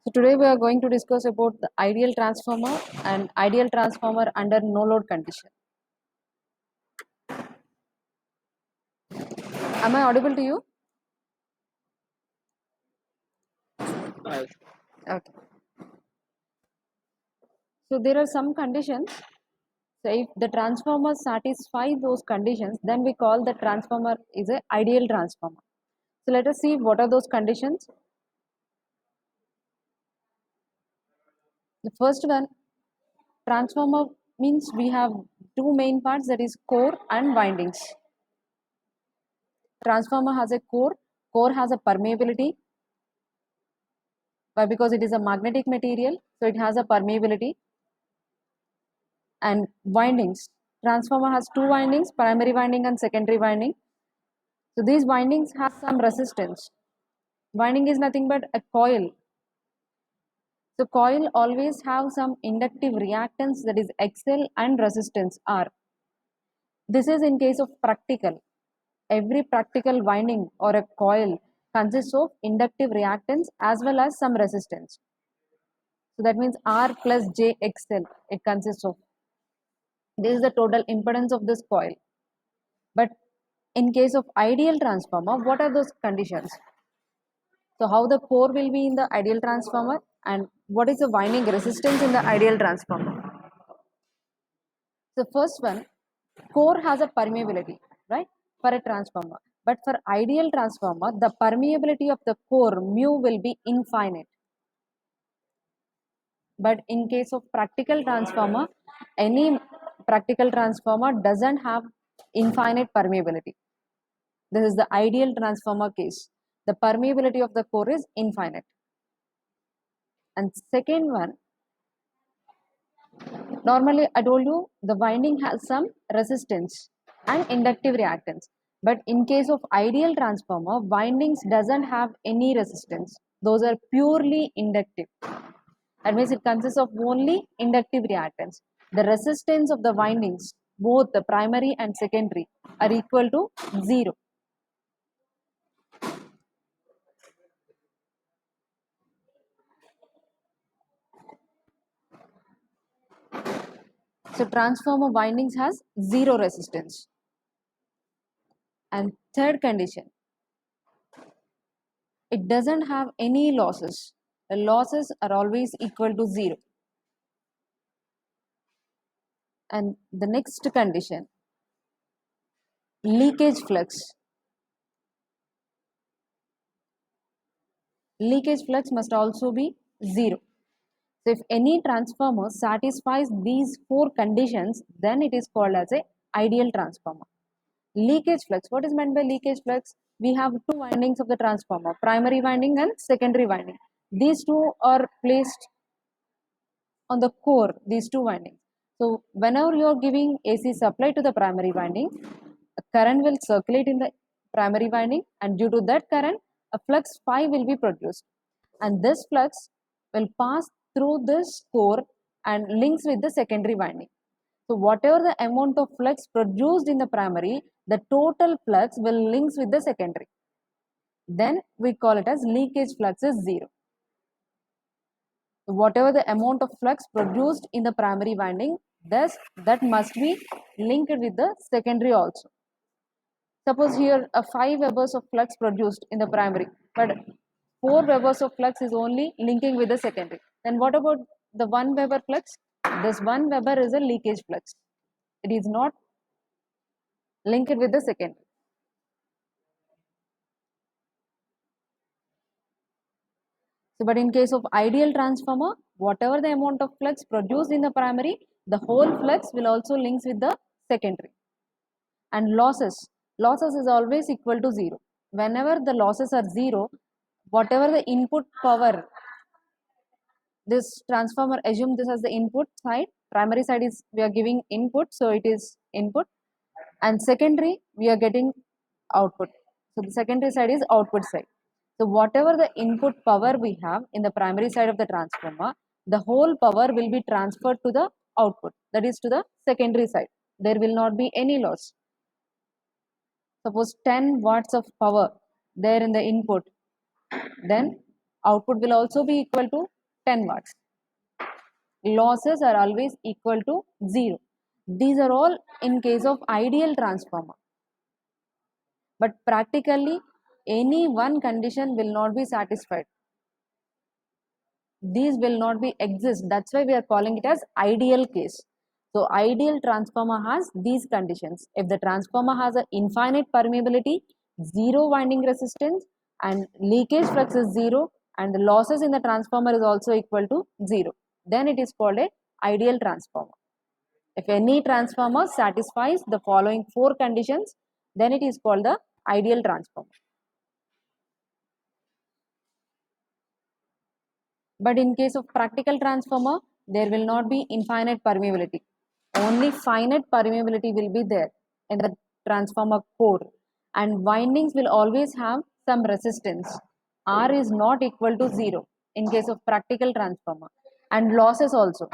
So today we are going to discuss about the ideal transformer and ideal transformer under no load condition. Am I audible to you? Okay. So there are some conditions. So if the transformer satisfy those conditions, then we call the transformer is a ideal transformer. So let us see what are those conditions. The first one, transformer means we have two main parts, that is core and windings. Transformer has a core has a permeability. Why? Because it is a magnetic material, so it has a permeability. And windings, transformer has two windings, primary winding and secondary winding. So these windings have some resistance. Winding is nothing but a coil. So coil always have some inductive reactance, that is XL, and resistance R. This is in case of practical. Every practical winding or a coil consists of inductive reactance as well as some resistance. So that means R plus JXL it consists of. This is the total impedance of this coil. But in case of ideal transformer, what are those conditions? So how the core will be in the ideal transformer and what is the winding resistance in the ideal transformer? The first one, core has a permeability, right, for a transformer. But for ideal transformer, the permeability of the core mu will be infinite. But in case of practical transformer, any practical transformer doesn't have infinite permeability. This is the ideal transformer case. The permeability of the core is infinite. And second one, normally I told you the winding has some resistance and inductive reactance. But in case of ideal transformer, windings doesn't have any resistance. Those are purely inductive. That means it consists of only inductive reactance. The resistance of the windings, both the primary and secondary, are equal to 0. So transformer windings has 0 resistance. And third condition, it doesn't have any losses. The losses are always equal to 0. And the next condition, leakage flux. Leakage flux must also be 0. So if any transformer satisfies these 4 conditions, then it is called as a ideal transformer. Leakage flux, what is meant by leakage flux? We have two windings of the transformer, primary winding and secondary winding. These two are placed on the core, these two windings. So whenever you are giving AC supply to the primary winding, a current will circulate in the primary winding, and due to that current, a flux phi will be produced. And this flux will pass through this core and links with the secondary winding. So whatever the amount of flux produced in the primary, the total flux will links with the secondary. Then we call it as leakage flux is 0. So whatever the amount of flux produced in the primary winding, thus that must be linked with the secondary also. Suppose here a 5 Webers of flux produced in the primary, but 4 Webers of flux is only linking with the secondary. Then what about the 1 Weber flux? This 1 Weber is a leakage flux. It is not linked with the secondary. So, but in case of ideal transformer, whatever the amount of flux produced in the primary, the whole flux will also links with the secondary. And losses is always equal to 0. Whenever the losses are 0, whatever the input power, this transformer, assume this as the input side, primary side is we are giving input, so it is input, and secondary we are getting output. So the secondary side is output side. So whatever the input power we have in the primary side of the transformer, the whole power will be transferred to the output, that is to the secondary side. There will not be any loss. Suppose 10 watts of power there in the input, then output will also be equal to 10 watts. Losses are always equal to 0. These are all in case of ideal transformer. But practically, any one condition will not be satisfied. These will not be exist. That's why we are calling it as ideal case. So ideal transformer has these conditions. If the transformer has an infinite permeability, zero winding resistance, and leakage flux is zero, and the losses in the transformer is also equal to zero, then it is called a ideal transformer. If any transformer satisfies the following four conditions, then it is called the ideal transformer. But in case of practical transformer, there will not be infinite permeability. Only finite permeability will be there in the transformer core, and windings will always have some resistance. R is not equal to 0 in case of practical transformer, and losses also.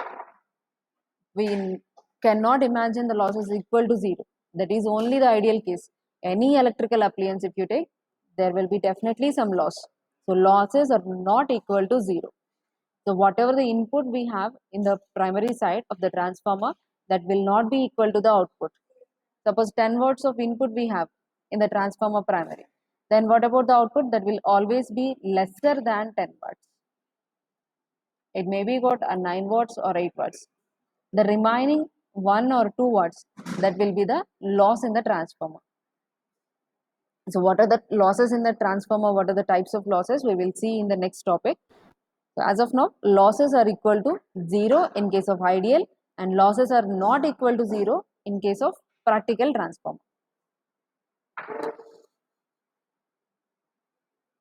We cannot imagine the losses equal to 0. That is only the ideal case. Any electrical appliance, if you take, there will be definitely some loss. So losses are not equal to 0. So whatever the input we have in the primary side of the transformer, that will not be equal to the output. Suppose 10 watts of input we have in the transformer primary. Then what about the output? That will always be lesser than 10 watts. It may be got a 9 watts or 8 watts. The remaining 1 or 2 watts, that will be the loss in the transformer. So what are the losses in the transformer? What are the types of losses? We will see in the next topic. So as of now, losses are equal to 0 in case of ideal, and losses are not equal to 0 in case of practical transformer.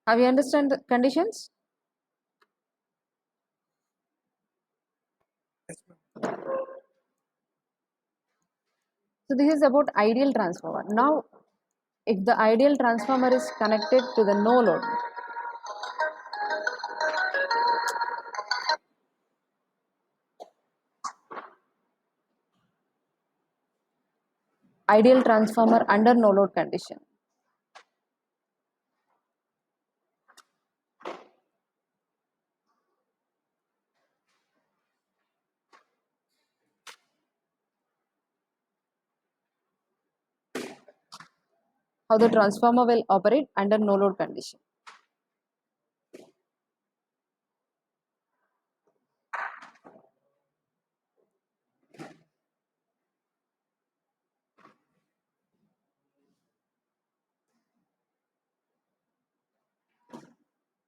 Have you understand the conditions? So this is about ideal transformer. Now, if the ideal transformer is connected to the no load, ideal transformer under no load condition. How the transformer will operate under no load condition.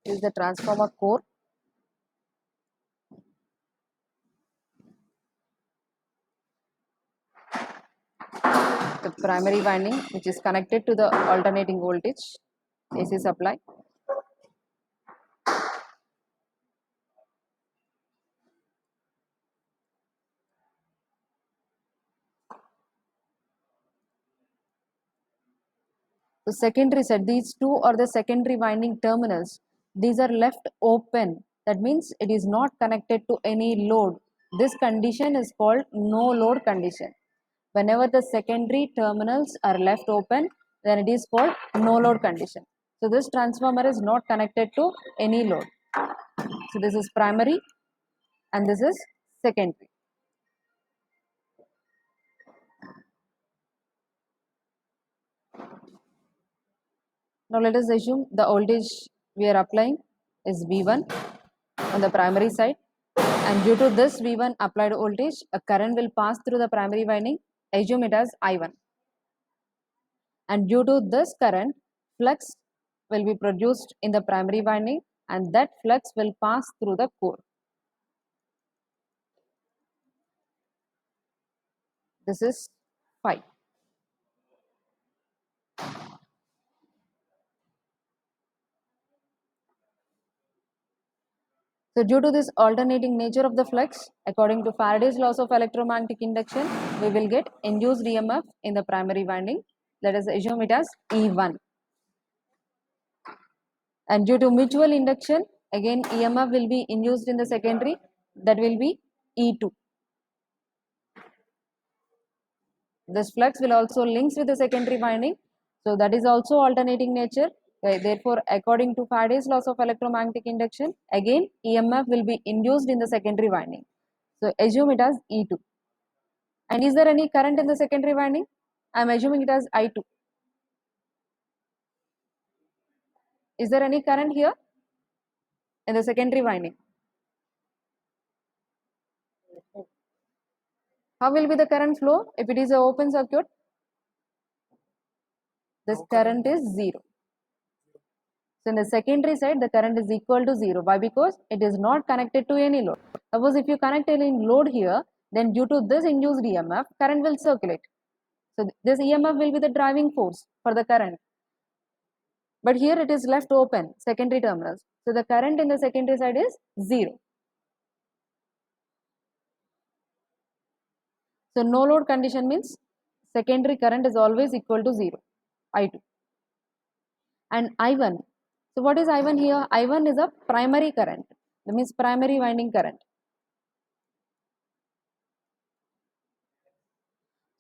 This is the transformer core. The primary winding, which is connected to the alternating voltage AC supply. The secondary side, these two are the secondary winding terminals. These are left open. That means it is not connected to any load. This condition is called no load condition. Whenever the secondary terminals are left open, then it is called no load condition. So this transformer is not connected to any load. So this is primary and this is secondary. Now let us assume the voltage we are applying is V1 on the primary side, and due to this V1 applied voltage, a current will pass through the primary winding. Assume it as I1, and due to this current, flux will be produced in the primary winding, and that flux will pass through the core. This is phi. So due to this alternating nature of the flux, according to Faraday's laws of electromagnetic induction, we will get induced EMF in the primary winding. Let us assume it as E1. And due to mutual induction, again EMF will be induced in the secondary, that will be E2. This flux will also links with the secondary winding, so that is also alternating nature. Okay, therefore, according to Faraday's laws of electromagnetic induction, again EMF will be induced in the secondary winding. So assume it as E2. And is there any current in the secondary winding? I am assuming it as I2. Is there any current here in the secondary winding? How will be the current flow if it is an open circuit? This current is 0. So in the secondary side, the current is equal to 0. Why? Because it is not connected to any load. Suppose if you connect any load here, then due to this induced EMF, current will circulate. So this EMF will be the driving force for the current. But here it is left open, secondary terminals. So the current in the secondary side is 0. So no load condition means secondary current is always equal to 0, I2. And I1. So what is I1 here? I1 is a primary current. That means primary winding current.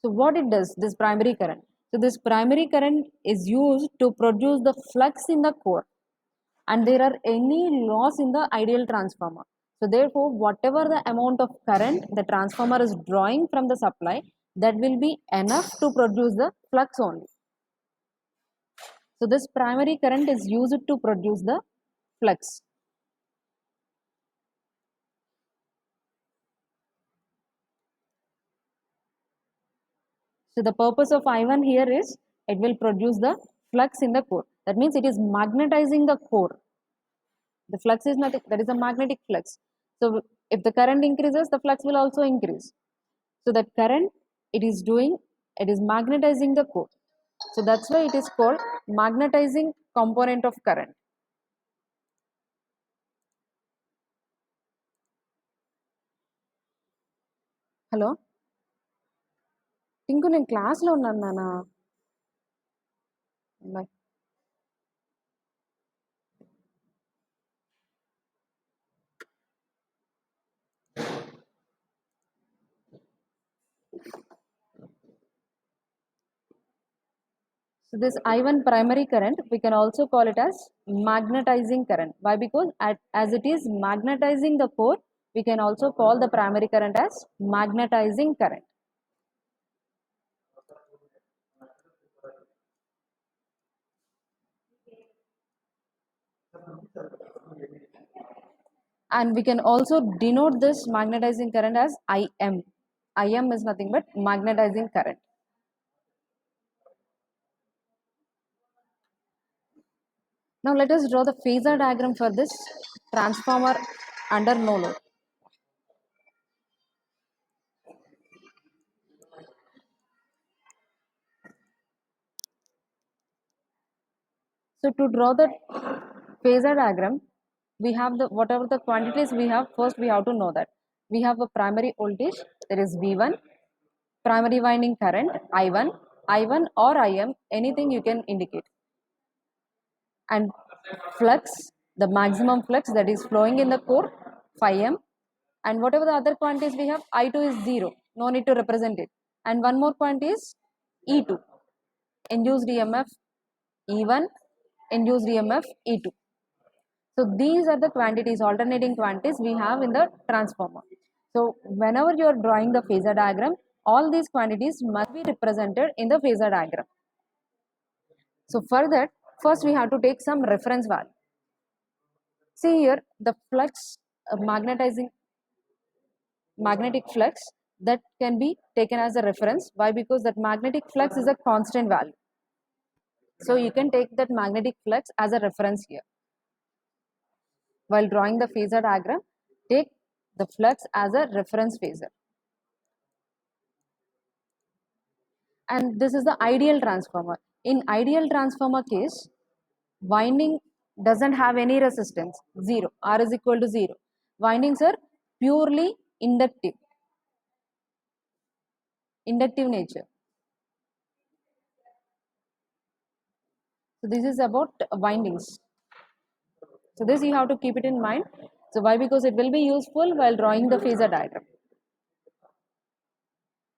So what it does, this primary current? So this primary current is used to produce the flux in the core, and there are any loss in the ideal transformer. So therefore, whatever the amount of current the transformer is drawing from the supply, that will be enough to produce the flux only. So this primary current is used to produce the flux. So the purpose of I1 here is it will produce the flux in the core. That means it is magnetizing the core. The flux is nothing, that is a magnetic flux. So if the current increases, the flux will also increase. So that current it is doing, it is magnetizing the core. So that's why it is called magnetizing component of current. Hello Tinku నేను క్లాస్లో ఉన్నాను నాన్న bye So this I1 primary current, we can also call it as magnetizing current. Why? Because as it is magnetizing the core, we can also call the primary current as magnetizing current. And we can also denote this magnetizing current as IM. IM is nothing but magnetizing current. Now let us draw the phasor diagram for this transformer under no load. So to draw the phasor diagram, we have the whatever the quantities we have, first we have to know that we have a primary voltage, that is V1, primary winding current I1 or IM, anything you can indicate, and flux, the maximum flux that is flowing in the core, phi m, and whatever the other quantities we have, I2 is 0, no need to represent it, and one more quantity is E2, induced EMF E1, induced EMF E2. So these are the quantities, alternating quantities we have in the transformer. So whenever you are drawing the phasor diagram, all these quantities must be represented in the phasor diagram. So for that, first we have to take some reference value. See here, the flux, magnetic flux, that can be taken as a reference. Why? Because that magnetic flux is a constant value. So you can take that magnetic flux as a reference here. While drawing the phasor diagram, take the flux as a reference phasor. And this is the ideal transformer. In ideal transformer case, winding doesn't have any resistance, 0, R is equal to 0. Windings are purely inductive nature. So this is about windings. So this you have to keep it in mind. So why? Because it will be useful while drawing the phasor diagram.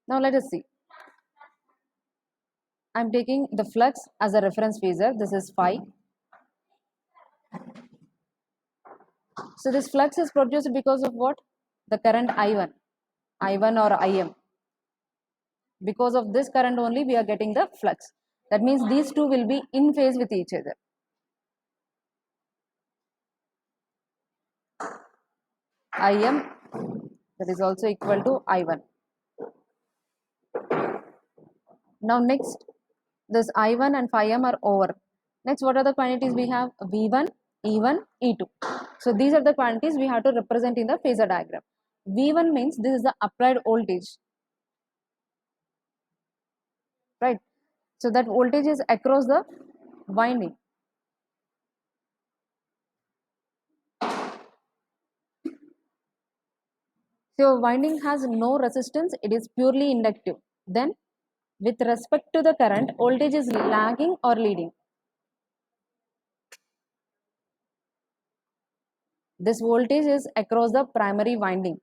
Now let us see. I am taking the flux as a reference phasor. This is phi. So this flux is produced because of what? The current I1 or Im. Because of this current only we are getting the flux. That means these two will be in phase with each other. Im, that is also equal to I1. Now next, this I1 and phi m are over. Next, what are the quantities we have? V1, E1, E2. So these are the quantities we have to represent in the phasor diagram. V1 means this is the applied voltage, right? So that voltage is across the winding. So winding has no resistance, it is purely inductive. Then with respect to the current, voltage is lagging or leading. This voltage is across the primary winding,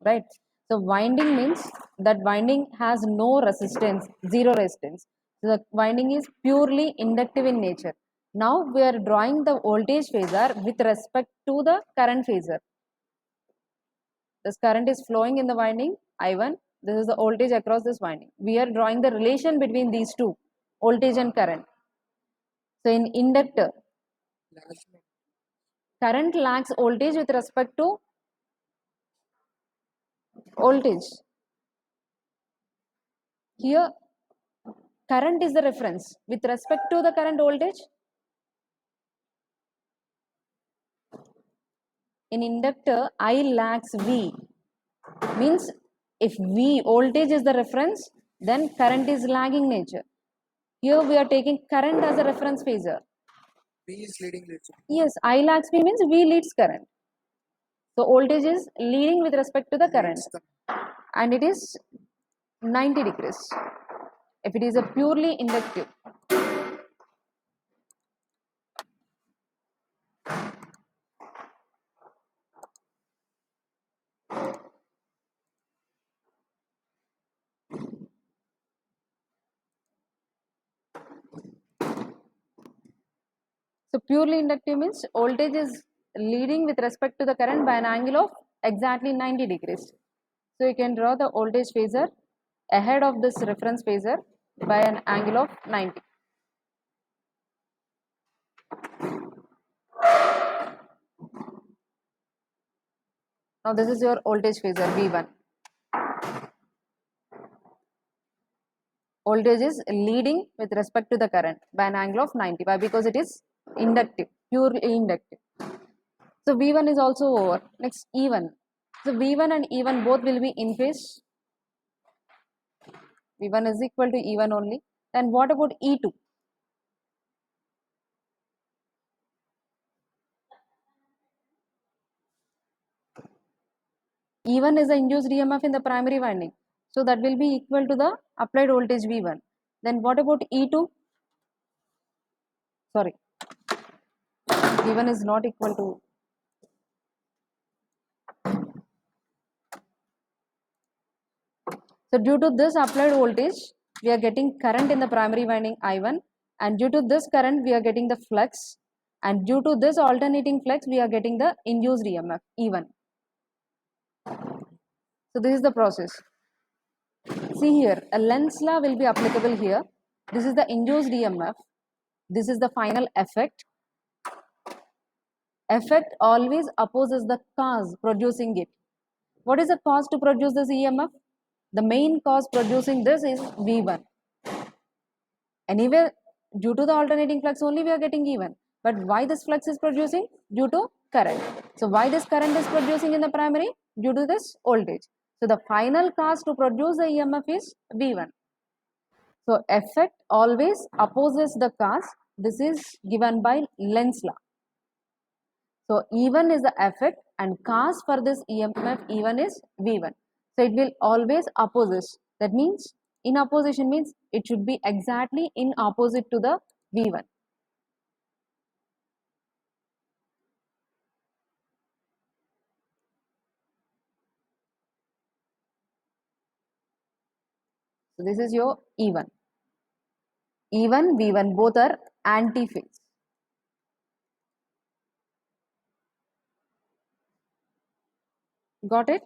right? So winding means that winding has no resistance, zero resistance. So the winding is purely inductive in nature. Now we are drawing the voltage phasor with respect to the current phasor. This current is flowing in the winding I1. This is the voltage across this winding. We are drawing the relation between these two, voltage and current. So in inductor, current lags voltage with respect to voltage. Here current is the reference with respect to the current voltage. In inductor, I lags V means if V voltage is the reference, then current is lagging nature. Here we are taking current as a reference phasor. V is leading nature. Yes, I lags V means V leads current. So voltage is leading with respect to the current, and it is 90 degrees if it is a purely inductive. So purely inductive means voltage is leading with respect to the current by an angle of exactly 90 degrees. So you can draw the voltage phasor ahead of this reference phasor by an angle of 90. Now this is your voltage phasor V1. Voltage is leading with respect to the current by an angle of 90. Why? Because it is inductive, purely inductive. So V1 is also over. Next E1. So V1 and E1 both will be in phase. V1 is equal to E1 only. Then what about E2? E1 is the induced EMF in the primary winding. So that will be equal to the applied voltage V1. Then what about E2? Sorry, V1 is not equal to. So due to this applied voltage, we are getting current in the primary winding I1, and due to this current, we are getting the flux, and due to this alternating flux, we are getting the induced EMF E1. So this is the process. See here, a Lenz law will be applicable here. This is the induced EMF. This is the final effect. Effect always opposes the cause producing it. What is the cause to produce this EMF? The main cause producing this is V1. Anyway, due to the alternating flux only we are getting E1. But why this flux is producing? Due to current. So why this current is producing in the primary? Due to this voltage. So the final cause to produce the EMF is V1. So effect always opposes the cause. This is given by Lenz law. So E1 is the effect and cause for this EMF E1 is V1. So it will always opposes. That means in opposition means it should be exactly in opposite to the V1. So this is your E1. E1, V1 both are anti-phase. Got it?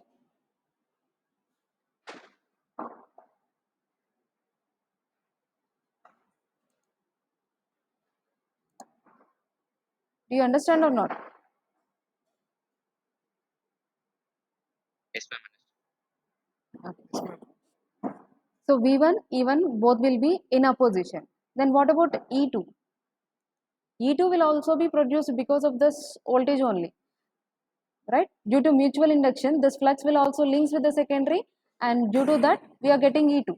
Do you understand or not? Yes, ma'am. Okay. So V1, E1 both will be in opposition. Then what about E2? E2 will also be produced because of this voltage only, right? Due to mutual induction, this flux will also links with the secondary, and due to that we are getting E2.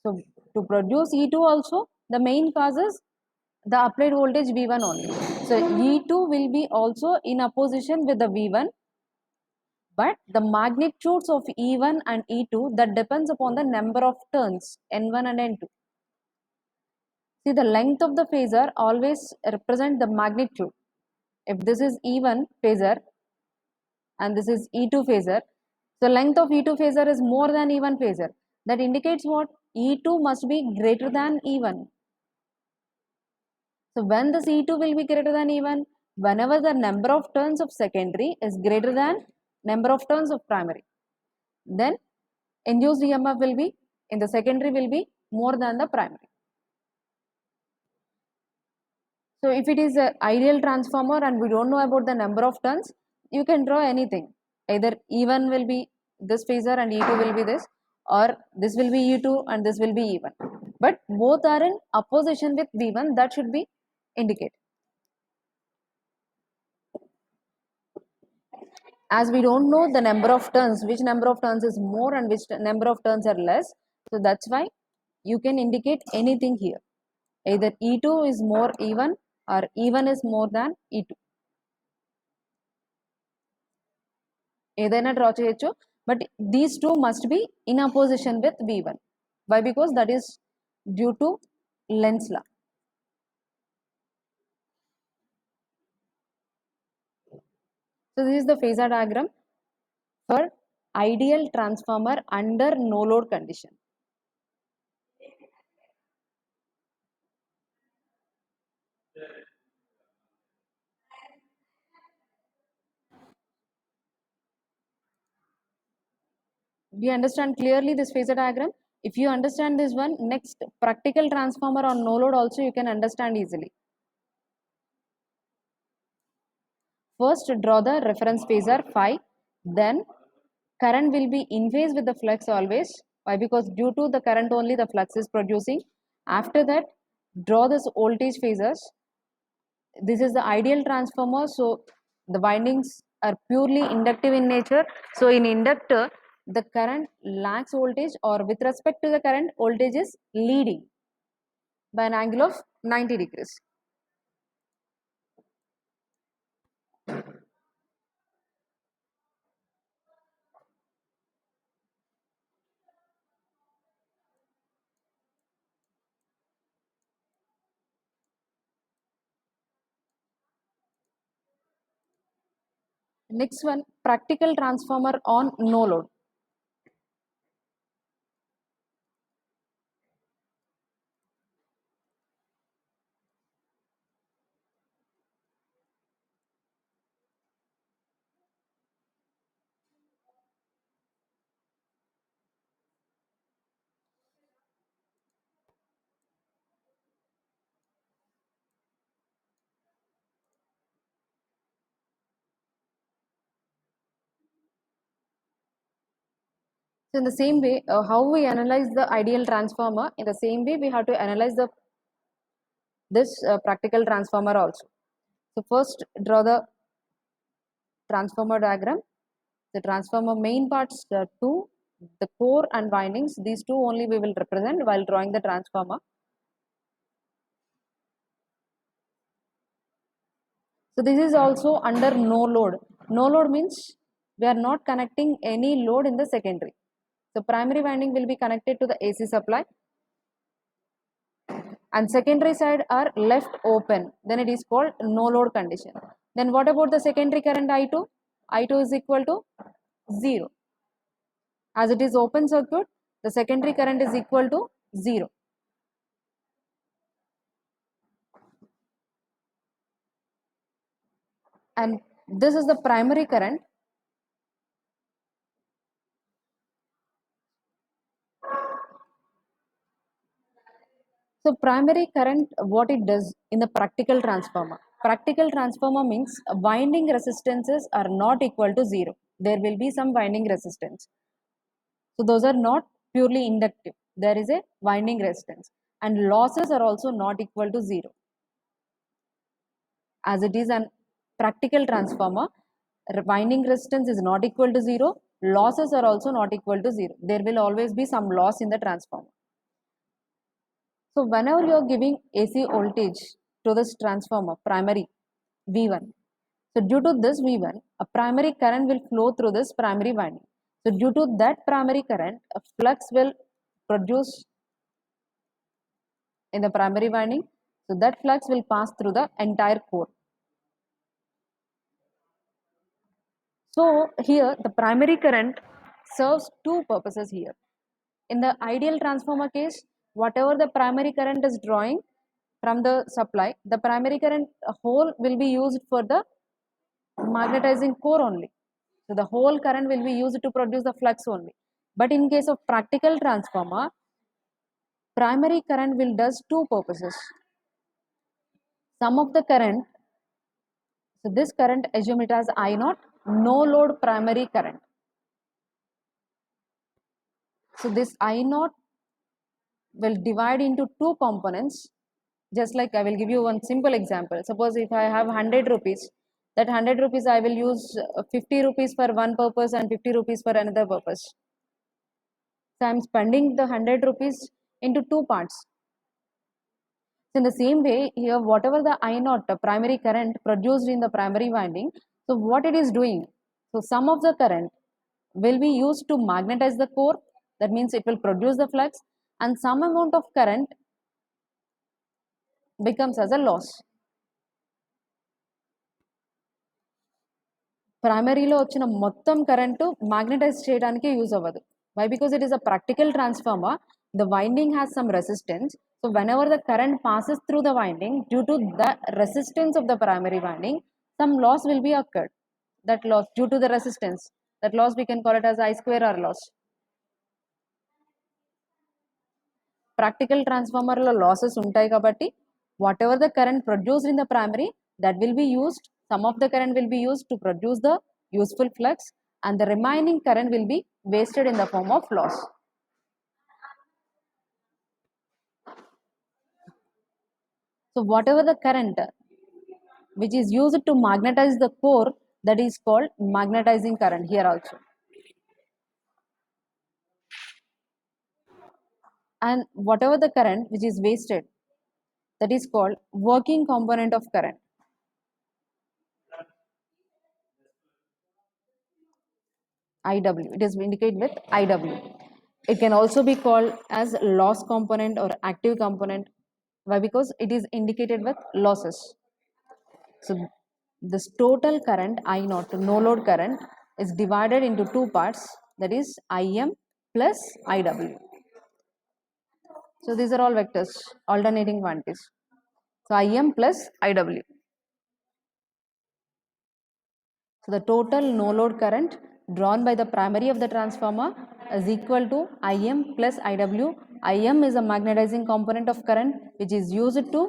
So to produce E2 also, the main cause is the applied voltage V1 only. So E2 will be also in opposition with the V1, but the magnitudes of E1 and E2 that depends upon the number of turns N1 and N2. See, the length of the phasor always represent the magnitude. If this is E1 phasor and this is E2 phasor, so length of E2 phasor is more than E1 phasor. That indicates what? E2 must be greater than E1. So when this E2 will be greater than E1, whenever the number of turns of secondary is greater than number of turns of primary, then induced EMF will be in the secondary will be more than the primary. So if it is an ideal transformer and we don't know about the number of turns, you can draw anything. Either E1 will be this phasor and E2 will be this, or this will be E2 and this will be E1. But both are in opposition with V1, that should be indicated. As we don't know the number of turns, which number of turns is more and which number of turns are less, so that's why you can indicate anything here. Either E2 is more E1 or E1 is more than E2. ఏదైనా draw చేయొచ్చు, but these two must be in opposition with V1. Why? Because that is due to Lenz law. So this is the phasor diagram for ideal transformer under no load condition. Do you understand clearly this phasor diagram? If you understand this one, next practical transformer on no load also you can understand easily. First draw the reference phasor phi, then current will be in phase with the flux always. Why? Because due to the current only the flux is producing. After that, draw this voltage phasors. This is the ideal transformer, so the windings are purely inductive in nature. So in inductor, the current lags voltage, or with respect to the current, voltage is leading by an angle of 90 degrees. Next one, practical transformer on no load. So in the same way, how we analyze the ideal transformer, in the same way we have to analyze this practical transformer also. So first draw the transformer diagram. The transformer main parts, the two, the core and windings, these two only we will represent while drawing the transformer. So this is also under no load. No load means we are not connecting any load in the secondary. So primary winding will be connected to the AC supply and secondary side are left open, then it is called no load condition. Then what about the secondary current I2? I2 is equal to 0. As it is open circuit, the secondary current is equal to 0. And this is the primary current. So primary current, what it does in the practical transformer. Practical transformer means winding resistances are not equal to zero. There will be some winding resistance. So those are not purely inductive. There is a winding resistance, and losses are also not equal to zero. As it is an practical transformer, winding resistance is not equal to zero. Losses are also not equal to zero. There will always be some loss in the transformer. So whenever you are giving AC voltage to this transformer, primary V1, so due to this V1, a primary current will flow through this primary winding. So due to that primary current, a flux will produce in the primary winding. So that flux will pass through the entire core. So here the primary current serves two purposes here. In the ideal transformer case, whatever the primary current is drawing from the supply, the primary current whole will be used for the magnetizing core only. So the whole current will be used to produce the flux only. But in case of practical transformer, primary current will does two purposes. Some of the current, so this current assume it as I naught, no load primary current. So this I naught will divide into two components. Just like I will give you one simple example. Suppose if I have 100 rupees, that 100 rupees I will use 50 rupees for one purpose and 50 rupees for another purpose. So I am spending the 100 rupees into two parts. So in the same way, here whatever the I naught, the primary current produced in the primary winding, so what it is doing? So some of the current will be used to magnetize the core, that means it will produce the flux, and some amount of current becomes as a loss. ప్రైమరీలో వచ్చిన మొత్తం current మాగ్నటైజ్ చేయడానికి use అవ్వదు. Why? Because it is a practical transformer. The winding has some resistance. So whenever the current passes through the winding, due to the resistance of the primary winding, some loss will be occurred. That loss due to the resistance, that loss we can call it as I square R loss. Practical ట్రాన్స్ఫార్మర్లో losses ఉంటాయి కాబట్టి what ever the current produced in the primary, that will be used, some of the current will be used to produce the useful flux, and the remaining current will be wasted in the form of loss. So whatever the current which is used to magnetize the core, that is called magnetizing current here also. And whatever the current which is wasted, that is called working component of current. IW, it is indicated with IW. It can also be called as loss component or active component. Why? Because it is indicated with losses. So this total current I naught, no load current, is divided into two parts, that is IM plus IW. So these are all vectors, alternating quantities. So IM plus IW. So the total no load current drawn by the primary of the transformer is equal to Im plus Iw. Im is a magnetizing component of current which is used to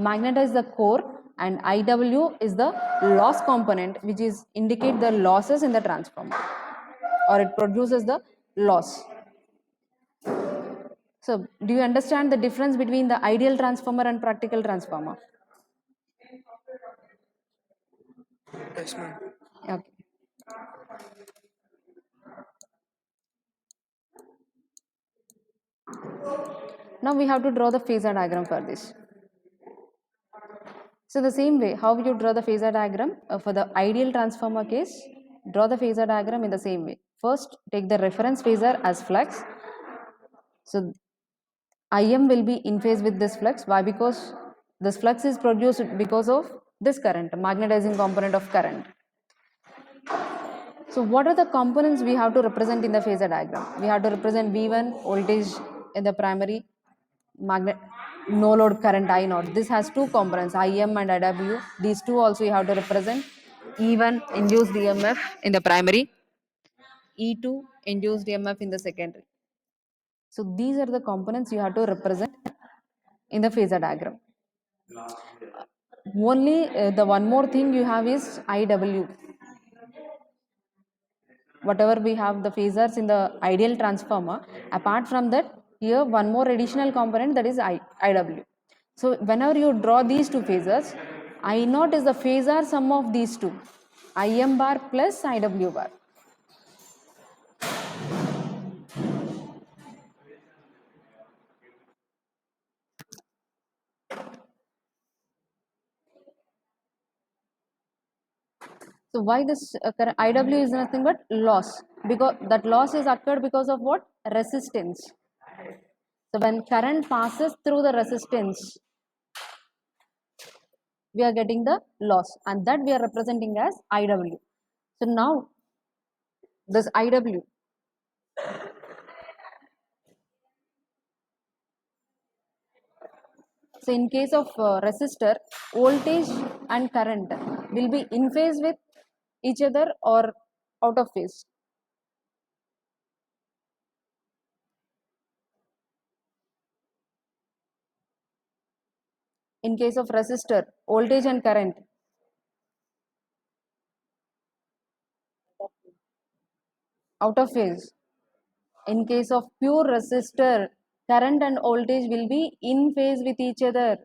magnetize the core, and Iw is the loss component which is indicate the losses in the transformer, or it produces the loss. So do you understand the difference between the ideal transformer and practical transformer? Yes, ma'am. Okay. Now we have to draw the phasor diagram for this. So the same way, how you draw the phasor diagram for the ideal transformer case, draw the phasor diagram in the same way. First, take the reference phasor as flux. So Im will be in phase with this flux. Why? Because this flux is produced because of this current, magnetizing component of current. So what are the components we have to represent in the phasor diagram? We have to represent V1 voltage in the primary, magnet no load current I naught. This has two components, Im and Iw. These two also you have to represent. E1 induced EMF in the primary, E2 induced EMF in the secondary. So these are the components you have to represent in the phasor diagram. Only the one more thing you have is IW. Whatever we have the phasors in the ideal transformer, apart from that, here one more additional component, that is IW. So whenever you draw these two phasors, I naught is the phasor sum of these two, IM bar plus IW bar. So why this IW is nothing but loss, because that loss is occurred because of what? Resistance. So when current passes through the resistance, we are getting the loss, and that we are representing as IW. So now this IW, so in case of resistor, voltage and current will be in phase with each other or out of phase. In case of resistor, voltage and current out of phase. In case of pure resistor, current and voltage will be in phase with each other.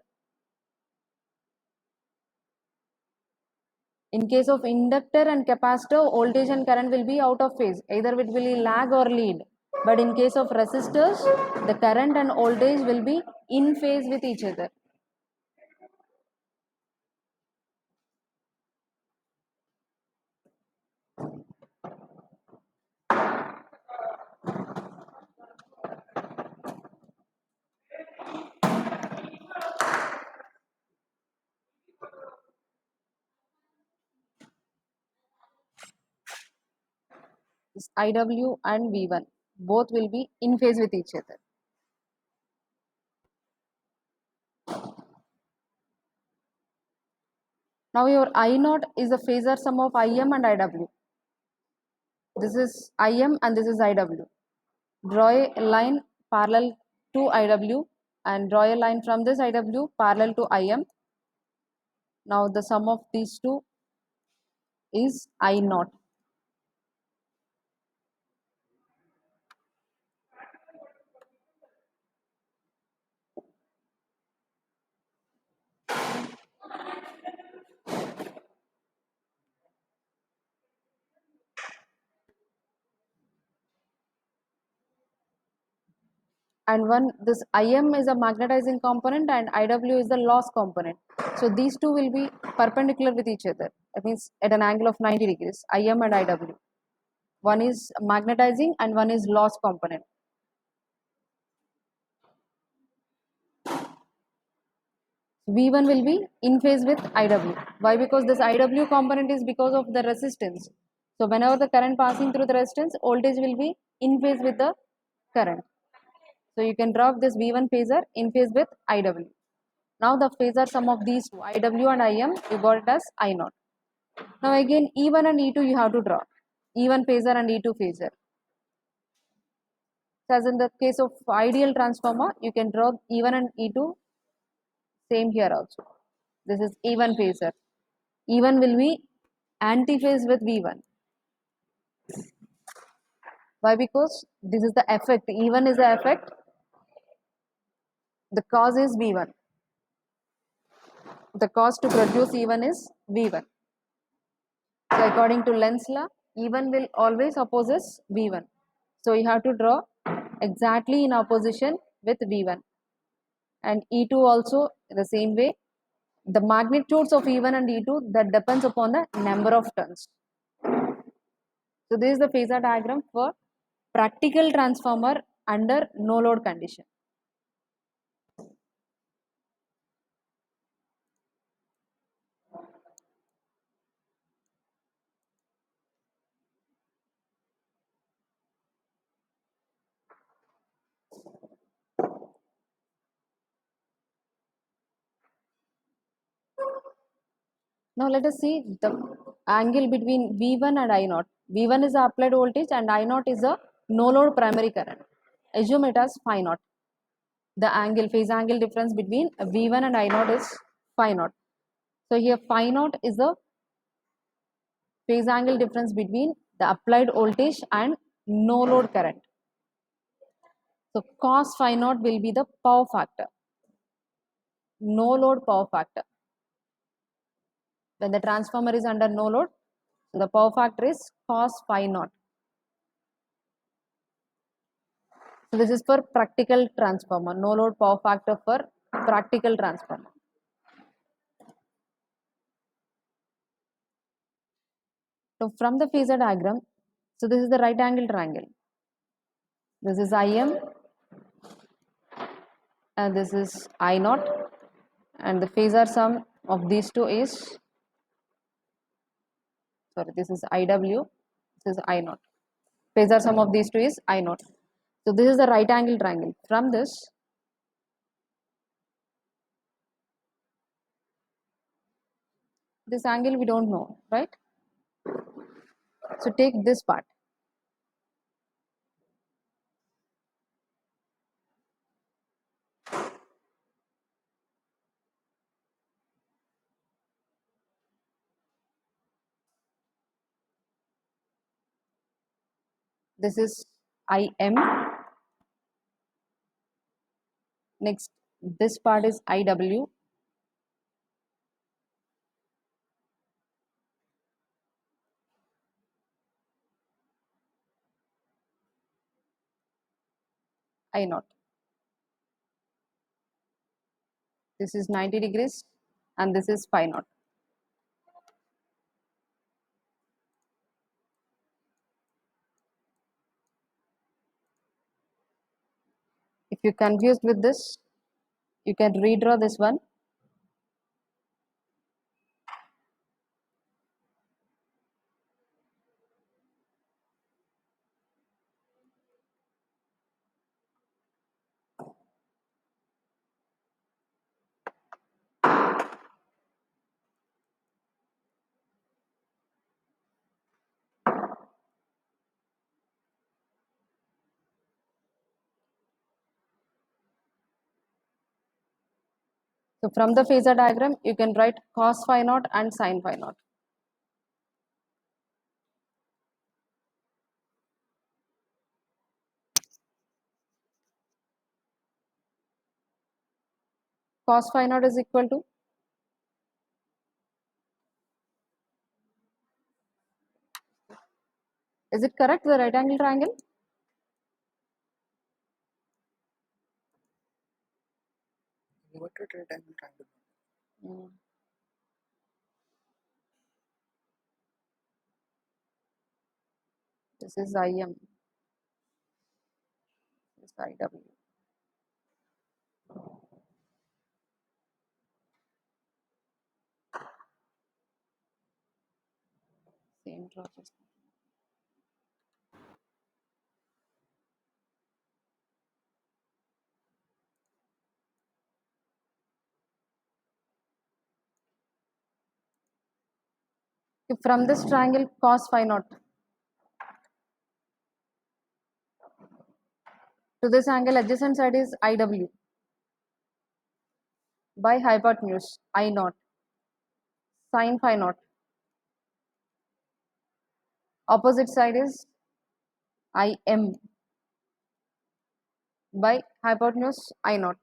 In case of inductor and capacitor, voltage and current will be out of phase. Either it will lag or lead. But in case of resistors, the current and voltage will be in phase with each other. This IW and V1 both will be in phase with each other. Now your I naught is the phasor sum of IM and IW. This is IM and this is IW. Draw a line parallel to IW and draw a line from this IW parallel to IM. Now the sum of these two is I naught. And one, this IM is a magnetizing component and IW is the loss component. So these two will be perpendicular with each other. That means at an angle of 90 degrees, IM and IW. One is magnetizing and one is loss component. V1 will be in phase with IW. Why? Because this IW component is because of the resistance. So whenever the current passing through the resistance, voltage will be in phase with the current. So you can draw this V1 phasor in phase with IW. Now the phasor sum of these two, IW and IM, you got it as I naught. Now again E1 and E2 you have to draw. E1 phasor and E2 phasor. So as in the case of ideal transformer, you can draw E1 and E2. Same here also. This is E1 phasor. E1 will be anti-phase with V1. Why? Because this is the effect. E1 is the effect. The cause is V1. The cause to produce E1 is V1. So according to Lenz's law, E1 will always opposes V1. So you have to draw exactly in opposition with V1. And E2 also the same way. The magnitudes of E1 and E2, that depends upon the number of turns. So this is the phasor diagram for practical transformer under no load condition. Now let us see the angle between V1 and I naught. V1 is the applied voltage and I naught is a no load primary current. Assume it as phi naught. the angle, phase angle difference between V1 and I naught is phi naught. So here phi naught is the phase angle difference between the applied voltage and no load current. So cos phi naught will be the power factor, no load power factor. When the transformer is under no load, so the power factor is cos phi naught. So this is for practical transformer, no load power factor for practical transformer. So from the phasor diagram, so this is the right angle triangle. This is IM and this is I naught, and the phasor sum of these two is, sorry, this is IW, this is I naught. Phasor sum of these two is I naught. So this is the right angle triangle. From this angle we don't know, right? So take this part. This is IM. Next, this part is IW. I naught. This is 90 degrees and this is phi naught. If you're confused with this, you can redraw this one. So from the phasor diagram, you can write cos phi naught and sin phi naught. Cos phi naught is equal to, is it correct, the right angle triangle? Inverted right angle triangle. Mm. This is IM, this is IW. Same process. From this triangle cos phi naught to this angle adjacent side is IW by hypotenuse I naught sin phi naught. Opposite side is IM by hypotenuse I naught.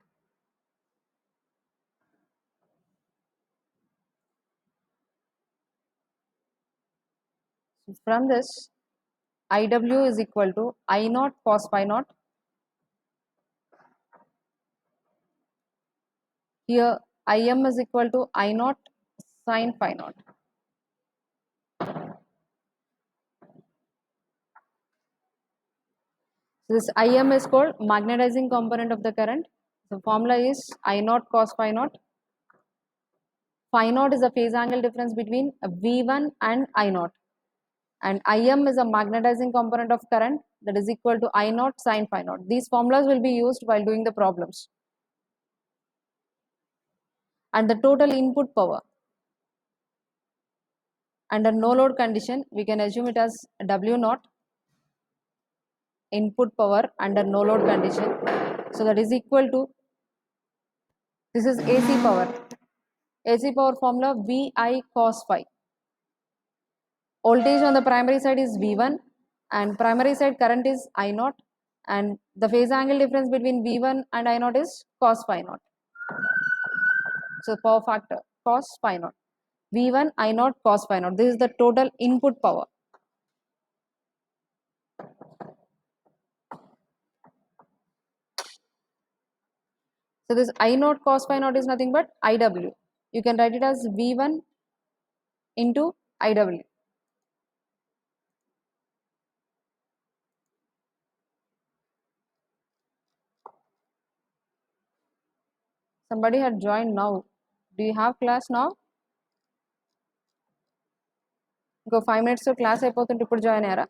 So from this, IW is equal to I naught cos phi naught. Here IM is equal to I naught sin phi naught. This IM is called magnetizing component of the current. The formula is I naught cos phi naught. Phi naught is the phase angle difference between V1 and I naught. And IM is a magnetizing component of current, that is equal to I naught sin phi naught. These formulas will be used while doing the problems. And the total input power under no load condition, we can assume it as W naught input power under no load condition. So that is equal to This is AC power. AC power formula VI cos phi. Voltage on the primary side is V1 and primary side current is I naught, and the phase angle difference between V1 and I naught is cos phi naught. So power factor cos phi naught. V1 I naught cos phi naught. This is the total input power. So this I naught cos phi naught is nothing but IW. You can write it as V1 into IW. Somebody had joined now. Do you have class now? ఇంకో 5 minutes class అయిపోతుంటే ఇప్పుడు join అయ్యారా?